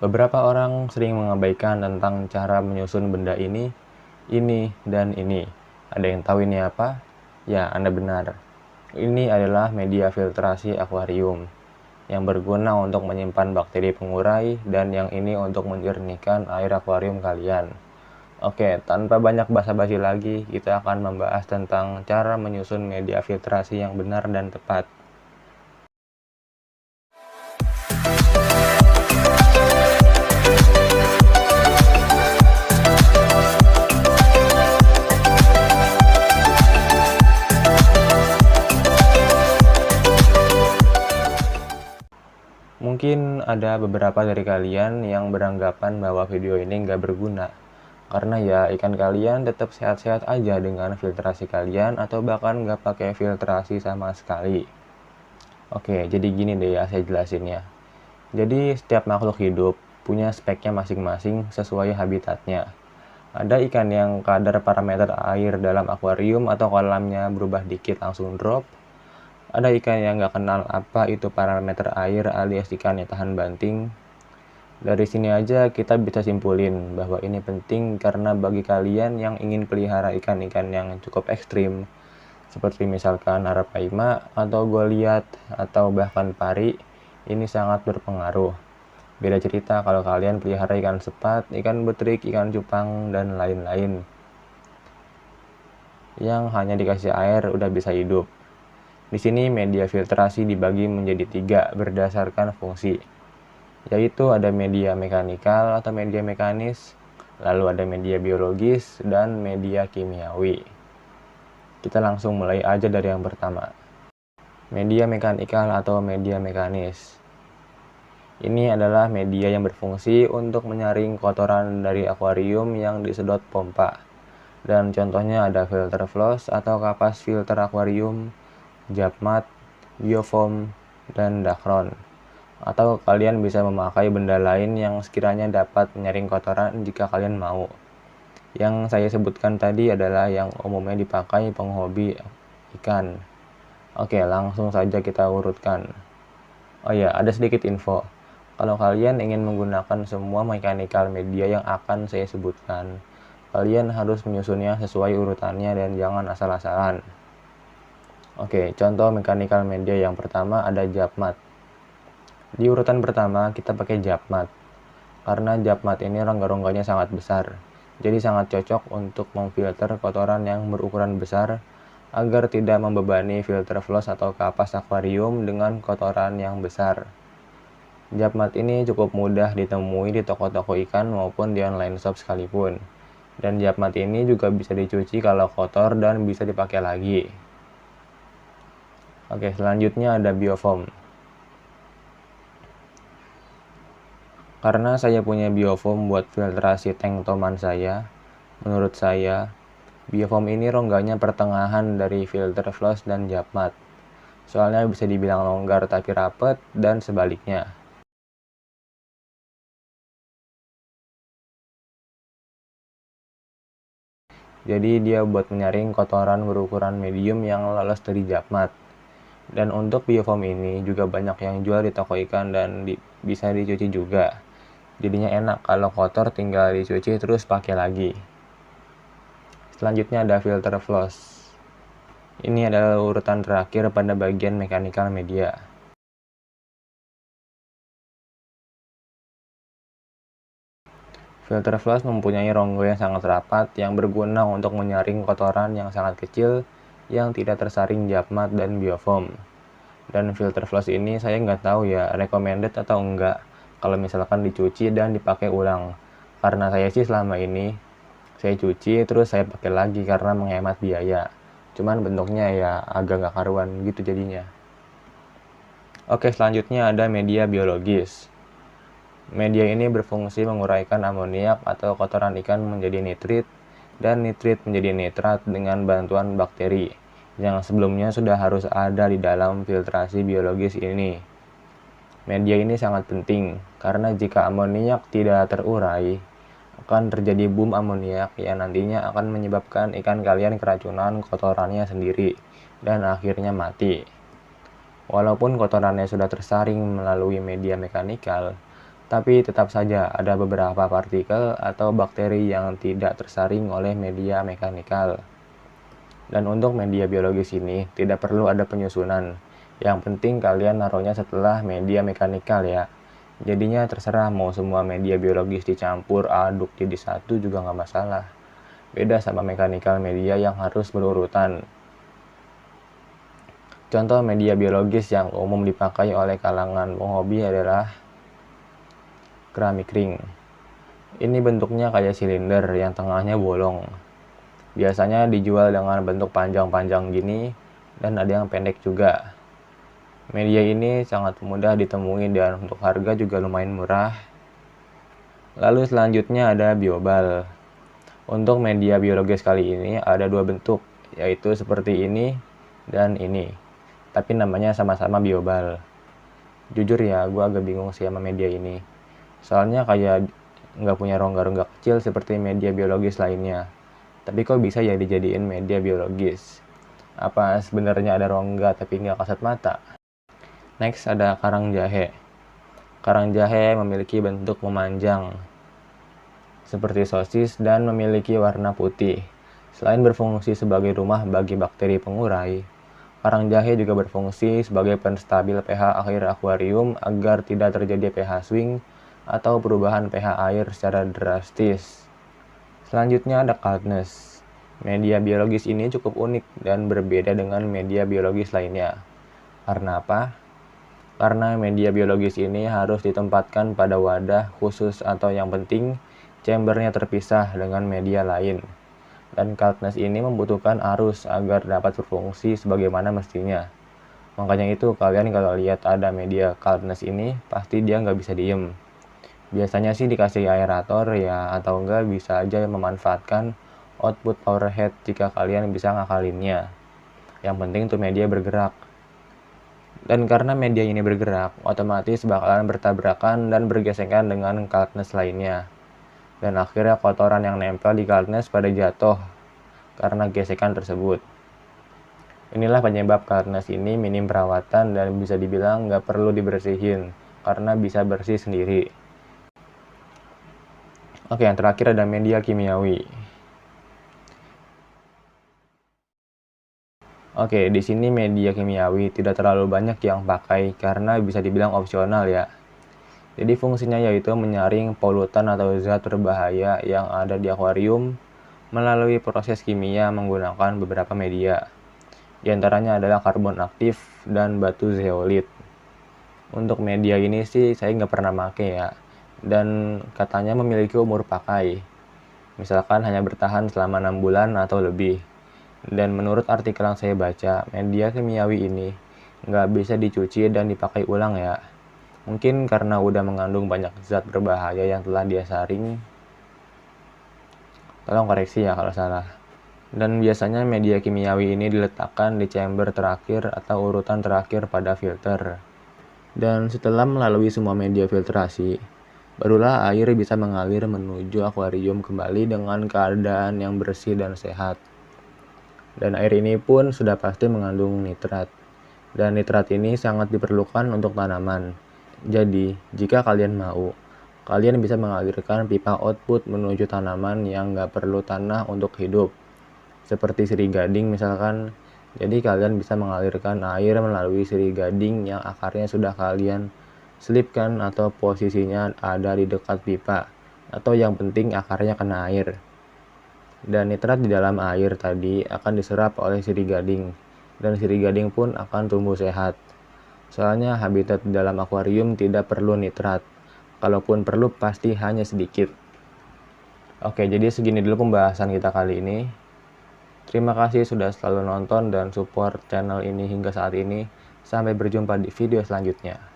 Beberapa orang sering mengabaikan tentang cara menyusun benda ini, dan ini. Ada yang tahu ini apa? Ya, Anda benar. Ini adalah media filtrasi akuarium yang berguna untuk menyimpan bakteri pengurai dan yang ini untuk menjernihkan air akuarium kalian. Oke, tanpa banyak basa-basi lagi, kita akan membahas tentang cara menyusun media filtrasi yang benar dan tepat. Mungkin ada beberapa dari kalian yang beranggapan bahwa video ini nggak berguna, karena ya ikan kalian tetap sehat-sehat aja dengan filtrasi kalian atau bahkan nggak pakai filtrasi sama sekali. Oke, jadi gini deh ya saya jelasinnya. Jadi setiap makhluk hidup punya speknya masing-masing sesuai habitatnya. Ada ikan yang kadar parameter air dalam akuarium atau kolamnya berubah dikit langsung drop. Ada ikan yang nggak kenal apa itu parameter air alias ikannya tahan banting. Dari sini aja kita bisa simpulin bahwa ini penting karena bagi kalian yang ingin pelihara ikan-ikan yang cukup ekstrim, seperti misalkan arapaima atau goliat atau bahkan pari, ini sangat berpengaruh. Beda cerita kalau kalian pelihara ikan sepat, ikan betrik, ikan cupang, dan lain-lain yang hanya dikasih air udah bisa hidup. Di sini media filtrasi dibagi menjadi 3 berdasarkan fungsi, yaitu ada media mekanikal atau media mekanis, lalu ada media biologis, dan media kimiawi. Kita langsung mulai aja dari yang pertama. Media mekanikal atau media mekanis. Ini adalah media yang berfungsi untuk menyaring kotoran dari akuarium yang disedot pompa. Dan contohnya ada filter floss atau kapas filter akuarium, Japmat, biofoam, dan Dacron. Atau kalian bisa memakai benda lain yang sekiranya dapat menyaring kotoran jika kalian mau. Yang saya sebutkan tadi adalah yang umumnya dipakai penghobi ikan. Oke, langsung saja kita urutkan. Oh ya, ada sedikit info. Kalau kalian ingin menggunakan semua mechanical media yang akan saya sebutkan, kalian harus menyusunnya sesuai urutannya dan jangan asal-asalan. Oke, contoh mechanical media yang pertama ada Japmat. Di urutan pertama kita pakai Japmat, karena Japmat ini rongga-rongganya sangat besar, jadi sangat cocok untuk memfilter kotoran yang berukuran besar agar tidak membebani filter floss atau kapas akuarium dengan kotoran yang besar. Japmat ini cukup mudah ditemui di toko-toko ikan maupun di online shop sekalipun. Dan Japmat ini juga bisa dicuci kalau kotor dan bisa dipakai lagi. Oke, selanjutnya ada biofoam. Karena saya punya biofoam buat filtrasi tank toman saya, menurut saya, biofoam ini rongganya pertengahan dari filter floss dan Japmat. Soalnya bisa dibilang longgar tapi rapet dan sebaliknya. Jadi dia buat menyaring kotoran berukuran medium yang lolos dari Japmat. Dan untuk biofoam ini juga banyak yang jual di toko ikan dan bisa dicuci juga. Jadinya enak kalau kotor tinggal dicuci terus pakai lagi. Selanjutnya ada filter floss. Ini adalah urutan terakhir pada bagian mechanical media. Filter floss mempunyai rongga yang sangat rapat yang berguna untuk menyaring kotoran yang sangat kecil yang tidak tersaring Japmat dan biofoam. Dan filter floss ini saya nggak tahu ya recommended atau enggak kalau misalkan dicuci dan dipakai ulang. Karena saya sih selama ini saya cuci terus saya pakai lagi karena menghemat biaya. Cuman bentuknya ya agak nggak karuan gitu jadinya. Oke, selanjutnya ada media biologis. Media ini berfungsi menguraikan amoniak atau kotoran ikan menjadi nitrit dan nitrit menjadi nitrat dengan bantuan bakteri yang sebelumnya sudah harus ada di dalam filtrasi biologis ini. Media ini sangat penting karena jika amoniak tidak terurai, akan terjadi boom amoniak yang nantinya akan menyebabkan ikan kalian keracunan kotorannya sendiri dan akhirnya mati. Walaupun kotorannya sudah tersaring melalui media mekanikal, Tapi tetap saja ada beberapa partikel atau bakteri yang tidak tersaring oleh media mekanikal. Dan untuk media biologis ini tidak perlu ada penyusunan. Yang penting kalian naruhnya setelah media mekanikal ya. Jadinya terserah mau semua media biologis dicampur aduk jadi satu juga nggak masalah. Beda sama mekanikal media yang harus berurutan. Contoh media biologis yang umum dipakai oleh kalangan penghobi adalah keramik ring. Ini bentuknya kayak silinder yang tengahnya bolong. Biasanya dijual dengan bentuk panjang-panjang gini dan ada yang pendek juga. Media ini sangat mudah ditemui dan untuk harga juga lumayan murah. Lalu selanjutnya ada biobal. Untuk media biologis kali ini ada dua bentuk, yaitu seperti ini dan ini. Tapi namanya sama-sama biobal. Jujur ya, gue agak bingung sih sama media ini. Soalnya kayak nggak punya rongga-rongga kecil seperti media biologis lainnya. Tapi kok bisa ya dijadiin media biologis? Apa sebenarnya ada rongga tapi nggak kasat mata? Next ada karang jahe. Karang jahe memiliki bentuk memanjang seperti sosis dan memiliki warna putih. Selain berfungsi sebagai rumah bagi bakteri pengurai, karang jahe juga berfungsi sebagai penstabil pH air akuarium agar tidak terjadi pH swing atau perubahan pH air secara drastis. Selanjutnya ada Kaltnesh. Media biologis ini cukup unik dan berbeda dengan media biologis lainnya. Karena apa? Karena media biologis ini harus ditempatkan pada wadah khusus atau yang penting chambernya terpisah dengan media lain. Dan Kaltnesh ini membutuhkan arus agar dapat berfungsi sebagaimana mestinya. Makanya itu kalian kalau lihat ada media Kaltnesh ini pasti dia nggak bisa diem. Biasanya sih dikasih aerator ya, atau enggak bisa aja memanfaatkan output power head jika kalian bisa ngakalinnya. Yang penting tuh media bergerak. Dan karena media ini bergerak, otomatis bakalan bertabrakan dan bergesekan dengan Kaltnesh lainnya. Dan akhirnya kotoran yang nempel di Kaltnesh pada jatuh karena gesekan tersebut. Inilah penyebab Kaltnesh ini minim perawatan dan bisa dibilang nggak perlu dibersihin karena bisa bersih sendiri. Oke, yang terakhir ada media kimiawi. Oke, di sini media kimiawi tidak terlalu banyak yang pakai karena bisa dibilang opsional ya. Jadi fungsinya yaitu menyaring polutan atau zat berbahaya yang ada di akuarium melalui proses kimia menggunakan beberapa media. Di antaranya adalah karbon aktif dan batu zeolit. Untuk media ini sih saya nggak pernah pakai ya. Dan katanya memiliki umur pakai. Misalkan hanya bertahan selama 6 bulan atau lebih. Dan menurut artikel yang saya baca, media kimiawi ini nggak bisa dicuci dan dipakai ulang ya. Mungkin karena udah mengandung banyak zat berbahaya yang telah dia saring. Tolong koreksi ya kalau salah. Dan biasanya media kimiawi ini diletakkan di chamber terakhir atau urutan terakhir pada filter. Dan setelah melalui semua media filtrasi, barulah air bisa mengalir menuju akuarium kembali dengan keadaan yang bersih dan sehat. Dan air ini pun sudah pasti mengandung nitrat. Dan nitrat ini sangat diperlukan untuk tanaman. Jadi, jika kalian mau, kalian bisa mengalirkan pipa output menuju tanaman yang nggak perlu tanah untuk hidup. Seperti sirih gading misalkan. Jadi kalian bisa mengalirkan air melalui sirih gading yang akarnya sudah kalian selipkan atau posisinya ada di dekat pipa, atau yang penting akarnya kena air. Dan nitrat di dalam air tadi akan diserap oleh sirih gading, dan sirih gading pun akan tumbuh sehat. Soalnya habitat di dalam akuarium tidak perlu nitrat, kalaupun perlu pasti hanya sedikit. Oke, jadi segini dulu pembahasan kita kali ini. Terima kasih sudah selalu nonton dan support channel ini hingga saat ini. Sampai berjumpa di video selanjutnya.